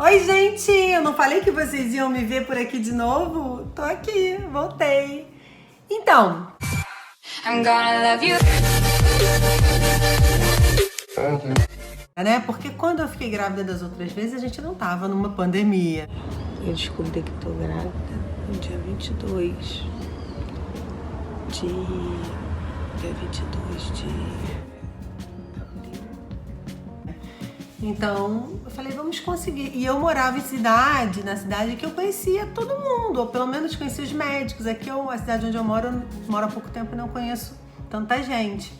Oi, gente! Eu não falei que vocês iam me ver por aqui de novo? Tô aqui, voltei. Então, I'm gonna love you. Né? Porque quando eu fiquei grávida das outras vezes, a gente não tava numa pandemia. Eu descobri que tô grávida no dia 22 de... Dia 22 de... Então, eu falei, vamos conseguir. E eu morava na cidade que eu conhecia todo mundo, ou pelo menos conhecia os médicos. Aqui, a cidade onde eu moro há pouco tempo e não conheço tanta gente.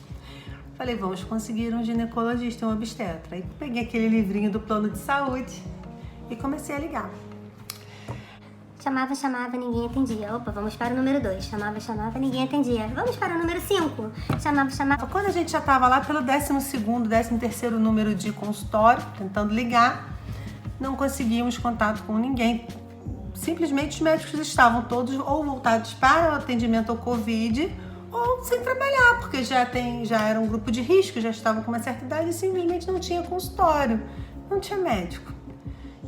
Falei, vamos conseguir um ginecologista, um obstetra. Aí peguei aquele livrinho do plano de saúde e comecei a ligar. Chamava, ninguém atendia. Opa, vamos para o número 2. Chamava, ninguém atendia. Vamos para o número 5. Chamava. Quando a gente já estava lá pelo 12º, 13º número de consultório, tentando ligar, não conseguíamos contato com ninguém. Simplesmente os médicos estavam todos ou voltados para o atendimento ao Covid ou sem trabalhar, porque já era um grupo de risco, já estavam com uma certa idade e simplesmente não tinha consultório, não tinha médico.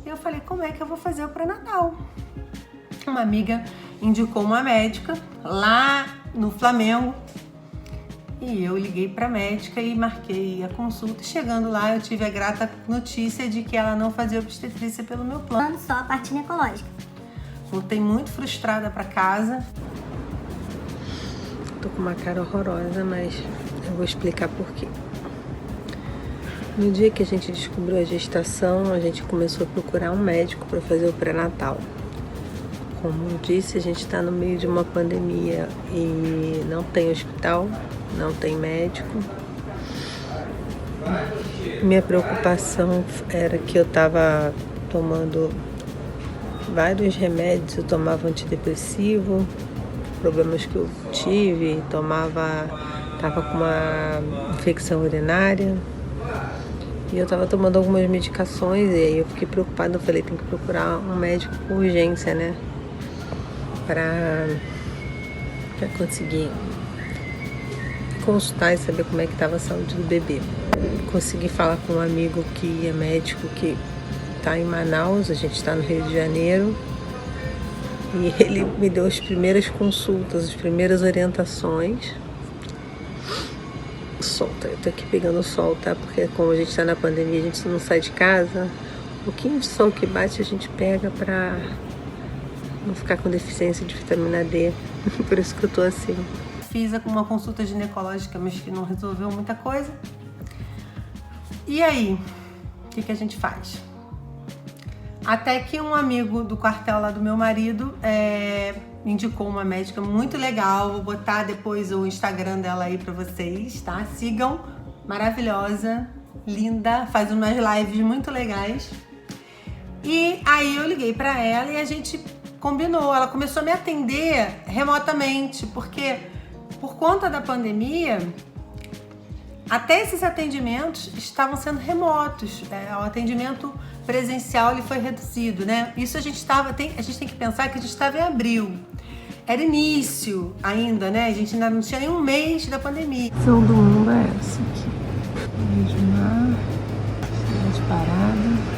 E eu falei, como é que eu vou fazer o pré-natal? Uma amiga indicou uma médica lá no Flamengo e eu liguei para a médica e marquei a consulta. Chegando lá, eu tive a grata notícia de que ela não fazia obstetrícia pelo meu plano. Só a parte ginecológica. Voltei muito frustrada para casa. Tô com uma cara horrorosa, mas eu vou explicar por quê. No dia que a gente descobriu a gestação, a gente começou a procurar um médico para fazer o pré-natal. Como eu disse, a gente está no meio de uma pandemia e não tem hospital, não tem médico. Minha preocupação era que eu estava tomando vários remédios, eu tomava antidepressivo, problemas que eu tive, estava com uma infecção urinária e eu estava tomando algumas medicações e aí eu fiquei preocupada, eu falei, tem que procurar um médico com urgência, né? Para conseguir consultar e saber como é que estava a saúde do bebê. Consegui falar com um amigo que é médico que está em Manaus, a gente está no Rio de Janeiro, e ele me deu as primeiras consultas, as primeiras orientações. Solta, eu tô aqui pegando sol, tá? Porque como a gente está na pandemia, a gente não sai de casa. Um pouquinho de sol que bate a gente pega para não ficar com deficiência de vitamina D, por isso que eu tô assim. Fiz uma consulta ginecológica, mas que não resolveu muita coisa. E aí, o que a gente faz? Até que um amigo do quartel lá do meu marido me indicou uma médica muito legal. Vou botar depois o Instagram dela aí pra vocês, tá? Sigam, maravilhosa, linda, faz umas lives muito legais. E aí eu liguei pra ela e a gente combinou, ela começou a me atender remotamente, porque por conta da pandemia, até esses atendimentos estavam sendo remotos, o atendimento presencial ele foi reduzido, né? Isso a gente tem que pensar que a gente estava em abril, era início ainda, né? A gente ainda não tinha nem um mês da pandemia. A visão do mundo é essa aqui, de mar, cidade parada.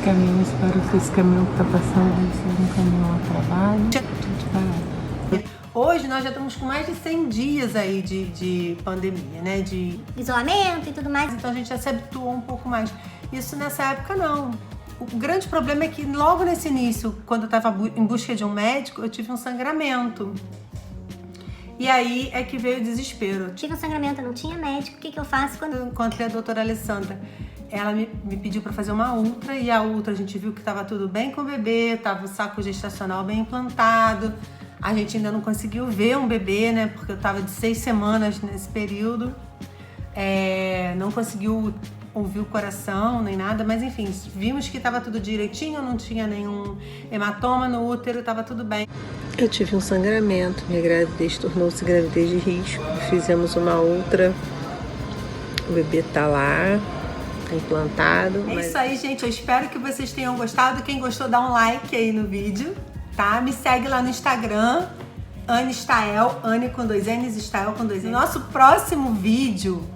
Caminhos para esse caminhão que está passando, um caminhão a trabalho, tudo parado. Hoje nós já estamos com mais de 100 dias aí de pandemia, né? De isolamento e tudo mais. Então a gente já se habituou um pouco mais. Isso nessa época não. O grande problema é que logo nesse início, quando eu estava em busca de um médico, eu tive um sangramento. E aí é que veio o desespero. Tive um sangramento, não tinha médico, o que eu faço quando... Eu encontrei a doutora Alessandra. Ela me pediu para fazer uma ultra e a ultra a gente viu que estava tudo bem com o bebê, estava o saco gestacional bem implantado. A gente ainda não conseguiu ver um bebê, né? Porque eu estava de 6 semanas nesse período. Não conseguiu ouvir o coração nem nada, mas enfim, vimos que estava tudo direitinho, não tinha nenhum hematoma no útero, estava tudo bem. Eu tive um sangramento, minha gravidez tornou-se gravidez de risco. Fizemos uma ultra, o bebê tá lá, tá implantado. É isso aí, gente, eu espero que vocês tenham gostado. Quem gostou, dá um like aí no vídeo, tá? Me segue lá no Instagram, Anne Stael, Anne com 2 N's, Stael com 2 N's. Nosso próximo vídeo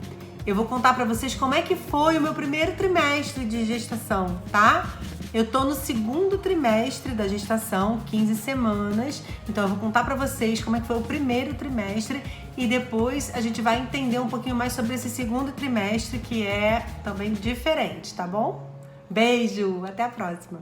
eu vou contar pra vocês como é que foi o meu primeiro trimestre de gestação, tá? Eu tô no segundo trimestre da gestação, 15 semanas. Então eu vou contar pra vocês como é que foi o primeiro trimestre e depois a gente vai entender um pouquinho mais sobre esse segundo trimestre, que é também diferente, tá bom? Beijo, até a próxima!